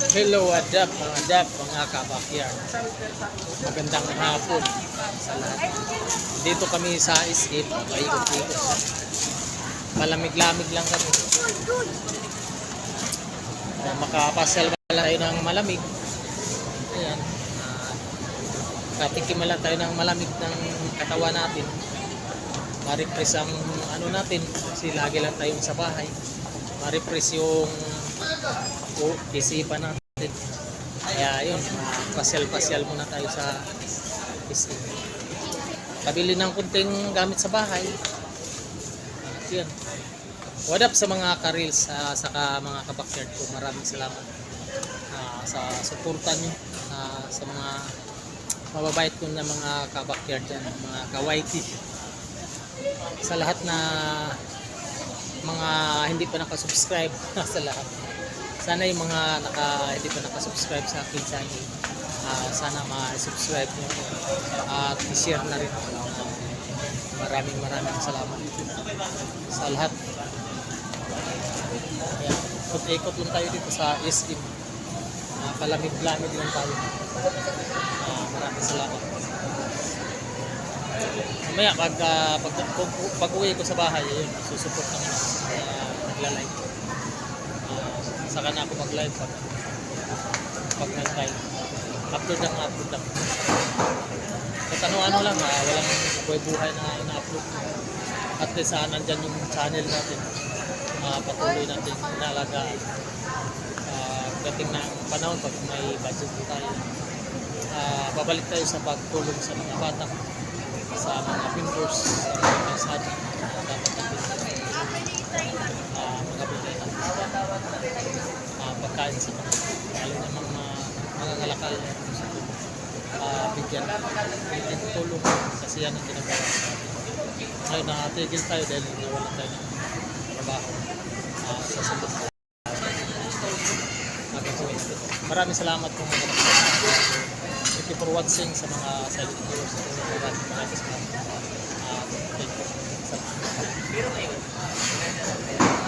Hello, mga kabakyard. Magandang hapon sa lahat. Dito kami sa isip, paikot-ikot. Malamig-lamig lang kami. Makapasal pala tayo ng malamig. Ayan. Katikim lang tayo ng malamig ng katawan natin. Ma-refresh ang ano natin kasi lagi lang tayo sa bahay. Ma-refresh yung isipan natin. Kaya yun, pasyal-pasyal muna tayo sa isip. Kabili ng kunting gamit sa bahay. Yun. What up sa mga karils, saka mga kabakyard ko. Maraming salamat sa suporta nyo, sa mga mababait ko na mga kabakyard dyan, mga kawaiti. Sa lahat na mga hindi pa nakasubscribe sa lahat. Sana yung mga hindi pa nakasubscribe sa akin channel, sana ma-subscribe nyo at i-share na rin. Maraming salamat sa lahat. Ayan, ikot lang tayo dito sa SM. Palamig-lamig lang tayo. Maraming salamat. Mamaya pag uwi ko sa bahay, ayun, susuport naman ako sa nagla-live. Saka na ako mag-live pag nag-time. Upload lang. At ano lang, walang buhay na ina-upload. At least nandyan yung channel natin. Patuloy natin inaalagaan. Dating ng panahon pag may budget tayo, babalik tayo sa pagtulong sa mga bata, sa mga vendors, sa mga kalsada. Dapat natin magabigay ng pagkain sa mga lalo ng mga kalakal bigyan ng tulong kasi yan ang ginagawa sa atin. Ngayon nakatigil tayo dahil nawalan tayo ng trabaho sa sundot. Maraming salamat po mga kapatid. Thank you for watching sa mga silent viewers. Maraming salamat. Thank you.